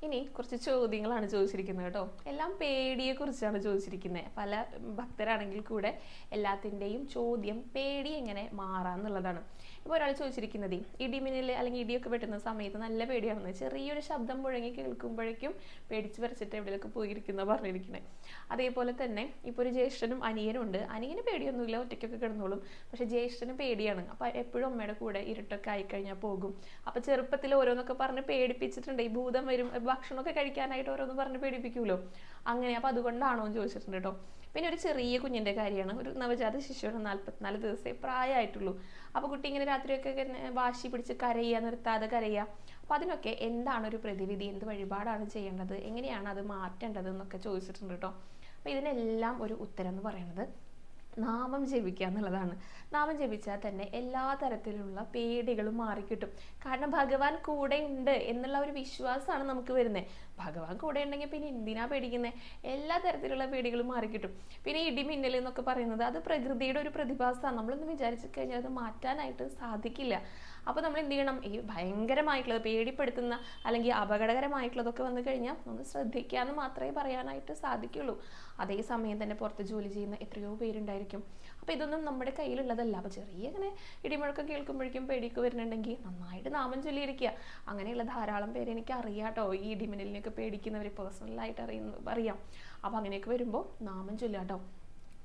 ഇനി കുറച്ച് ചോദ്യങ്ങളാണ് ചോദിച്ചിരിക്കുന്നത് കേട്ടോ. എല്ലാം പേടിയെ കുറിച്ചാണ് ചോദിച്ചിരിക്കുന്നത്. പല ഭക്തരാണെങ്കിൽ കൂടെ എല്ലാത്തിൻ്റെയും ചോദ്യം പേടി എങ്ങനെ മാറാന്നുള്ളതാണ്. ഇപ്പോൾ ഒരാൾ ചോദിച്ചിരിക്കുന്നത് ഇടിമിന്നൽ അല്ലെങ്കിൽ ഇടിയൊക്കെ വെട്ടുന്ന സമയത്ത് നല്ല പേടിയാണെന്ന്, ചെറിയൊരു ശബ്ദം മുഴങ്ങി കേൾക്കുമ്പോഴേക്കും പേടിച്ച് വരച്ചിട്ട് എവിടെയൊക്കെ പോയിരിക്കുന്ന പറഞ്ഞിരിക്കുന്നത്. അതേപോലെ തന്നെ ഇപ്പോൾ ഒരു ജ്യേഷ്ഠനും അനിയനും ഉണ്ട്. അനിയന് പേടിയൊന്നുമില്ല, ഒറ്റയ്ക്കൊക്കെ കിടന്നോളും. പക്ഷെ ജ്യേഷ്ഠന് പേടിയാണ്. അപ്പം എപ്പോഴും അമ്മയുടെ കൂടെ ഇരുട്ടൊക്കെ ആയിക്കഴിഞ്ഞാൽ പോകും. അപ്പം ചെറുപ്പത്തിൽ ഓരോന്നൊക്കെ പറഞ്ഞ് പേടിപ്പിച്ചിട്ടുണ്ട്. ഈ ഭൂതം വരും, ഭക്ഷണമൊക്കെ കഴിക്കാനായിട്ട് ഓരോന്ന് പറഞ്ഞ് പേടിപ്പിക്കുമല്ലോ, അങ്ങനെ. അപ്പം അതുകൊണ്ടാണോ എന്ന് ചോദിച്ചിട്ടുണ്ട് കേട്ടോ. പിന്നെ ഒരു ചെറിയ കുഞ്ഞിൻ്റെ കാര്യമാണ്. ഒരു നവജാത ശിശുവാണ്, 44 ദിവസമേ പ്രായമായിട്ടുള്ളൂ. അപ്പോൾ കുട്ടി ഇങ്ങനെ രാത്രിയൊക്കെ വാശി പിടിച്ച് കരയുക, നിർത്താതെ കരയുക. അപ്പോൾ അതിനൊക്കെ എന്താണ് ഒരു പ്രതിവിധി, എന്ത് വഴിപാടാണ് ചെയ്യേണ്ടത്, എങ്ങനെയാണ് അത് മാറ്റേണ്ടത് എന്നൊക്കെ ചോദിച്ചിട്ടുണ്ട് കേട്ടോ. അപ്പോൾ ഇതിനെല്ലാം ഒരു ഉത്തരം എന്ന് പറയുന്നത് നാമം ജപിക്കുക എന്നുള്ളതാണ്. നാമം ജപിച്ചാൽ തന്നെ എല്ലാ തരത്തിലുള്ള പേടികളും മാറിക്കിട്ടും. കാരണം ഭഗവാൻ കൂടെ ഉണ്ട് എന്നുള്ള ഒരു വിശ്വാസമാണ് നമുക്ക് വരുന്നത്. ഭഗവാൻ കൂടെ ഉണ്ടെങ്കിൽ പിന്നെ എന്തിനാ പേടിക്കുന്നത്? എല്ലാ തരത്തിലുള്ള പേടികളും മാറിക്കിട്ടും. പിന്നെ ഇടിമിന്നൽ എന്നൊക്കെ പറയുന്നത് അത് പ്രകൃതിയുടെ ഒരു പ്രതിഭാസമാണ്. നമ്മളൊന്ന് വിചാരിച്ചു കഴിഞ്ഞാൽ അത് മാറ്റാനായിട്ട് സാധിക്കില്ല. അപ്പോൾ നമ്മൾ എന്ത് ചെയ്യണം? ഈ ഭയങ്കരമായിട്ടുള്ളത്, പേടിപ്പെടുത്തുന്ന അല്ലെങ്കിൽ അപകടകരമായിട്ടുള്ളതൊക്കെ വന്നു കഴിഞ്ഞാൽ ഒന്ന് ശ്രദ്ധിക്കാമെന്ന് മാത്രമേ പറയാനായിട്ട് സാധിക്കുള്ളൂ. അതേസമയം തന്നെ പുറത്ത് ജോലി ചെയ്യുന്ന എത്രയോ പേരുണ്ടായിരിക്കും. അപ്പോൾ ഇതൊന്നും നമ്മുടെ കയ്യിലുള്ളതല്ല. അപ്പോൾ ചെറിയ ഇങ്ങനെ ഇടിമുഴക്കം കേൾക്കുമ്പോഴേക്കും പേടിയൊക്കെ വരുന്നുണ്ടെങ്കിൽ നന്നായിട്ട് നാമം ചൊല്ലിയിരിക്കുക. അങ്ങനെയുള്ള ധാരാളം പേര് എനിക്ക് അറിയാം കേട്ടോ, ഈ ഇടിമിന്നലിനെയൊക്കെ പേടിക്കുന്നവർ പേഴ്സണലായിട്ട് അറിയാം. അപ്പോൾ അങ്ങനെയൊക്കെ വരുമ്പോൾ നാമം ചൊല്ലുക കേട്ടോ.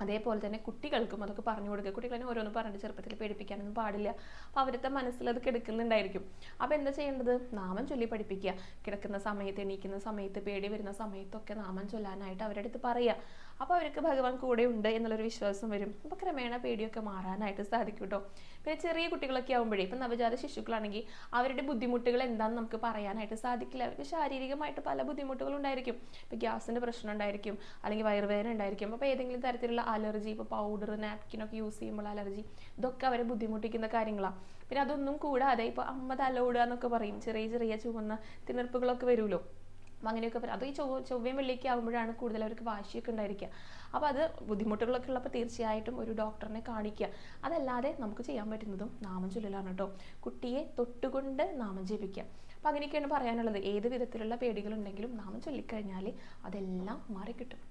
അതേപോലെ തന്നെ കുട്ടികൾക്കും അതൊക്കെ പറഞ്ഞു കൊടുക്കുക. കുട്ടികളെ ഓരോന്ന് പറഞ്ഞിട്ട് ചെറുപ്പത്തിൽ പേടിപ്പിക്കാനൊന്നും പാടില്ല. അപ്പോൾ അവരുടെ മനസ്സിൽ അത് കിടക്കുന്നുണ്ടായിരിക്കും. അപ്പോൾ എന്താ ചെയ്യേണ്ടത്? നാമം ചൊല്ലി പഠിപ്പിക്കുക. കിടക്കുന്ന സമയത്ത്, എണീക്കുന്ന സമയത്ത്, പേടി വരുന്ന സമയത്തൊക്കെ നാമം ചൊല്ലാനായിട്ട് അവരുടെ അടുത്ത് പറയുക. അപ്പോൾ അവർക്ക് ഭഗവാൻ കൂടെ ഉണ്ട് എന്നുള്ളൊരു വിശ്വാസം വരും. അപ്പോൾ ക്രമേണ പേടിയൊക്കെ മാറാനായിട്ട് സാധിക്കും കേട്ടോ. പിന്നെ ചെറിയ കുട്ടികളൊക്കെ ആകുമ്പോഴേ, ഇപ്പം നവജാത ശിശുക്കളാണെങ്കിൽ അവരുടെ ബുദ്ധിമുട്ടുകൾ എന്താണെന്ന് നമുക്ക് പറയാനായിട്ട് സാധിക്കില്ല. അവർക്ക് ശാരീരികമായിട്ട് പല ബുദ്ധിമുട്ടുകളും ഉണ്ടായിരിക്കും. ഇപ്പോൾ ഗ്യാസിൻ്റെ പ്രശ്നം ഉണ്ടായിരിക്കും, അല്ലെങ്കിൽ വയറുവേദന ഉണ്ടായിരിക്കും. അപ്പോൾ ഏതെങ്കിലും തരത്തിലുള്ള അലർജി, ഇപ്പോൾ പൗഡർ, നാപ്കിനൊക്കെ യൂസ് ചെയ്യുമ്പോൾ അലർജി, ഇതൊക്കെ അവരെ ബുദ്ധിമുട്ടിക്കുന്ന കാര്യങ്ങളാണ്. പിന്നെ അതൊന്നും കൂടാതെ ഇപ്പോൾ അമ്മ തലോടുക എന്നൊക്കെ പറയും, ചെറിയ ചെറിയ ചുവന്ന തിണർപ്പുകളൊക്കെ വരുമല്ലോ. അപ്പം അങ്ങനെയൊക്കെ പറയും. അത് ഈ ചൊവ്വയും വെള്ളിയൊക്കെ ആകുമ്പോഴാണ് കൂടുതൽ അവർക്ക് വാശിയൊക്കെ ഉണ്ടായിരിക്കുക. അപ്പോൾ അത് ബുദ്ധിമുട്ടുകളൊക്കെ ഉള്ളപ്പോൾ തീർച്ചയായിട്ടും ഒരു ഡോക്ടറിനെ കാണിക്കുക. അതല്ലാതെ നമുക്ക് ചെയ്യാൻ പറ്റുന്നതും നാമം ചൊല്ലലാണ് കേട്ടോ. കുട്ടിയെ തൊട്ടുകൊണ്ട് നാമം ജപിക്കുക. അപ്പോൾ അങ്ങനെയൊക്കെയാണ് പറയാനുള്ളത്. ഏത് വിധത്തിലുള്ള പേടികളുണ്ടെങ്കിലും നാമം ചൊല്ലിക്കഴിഞ്ഞാൽ അതെല്ലാം മാറിക്കിട്ടും.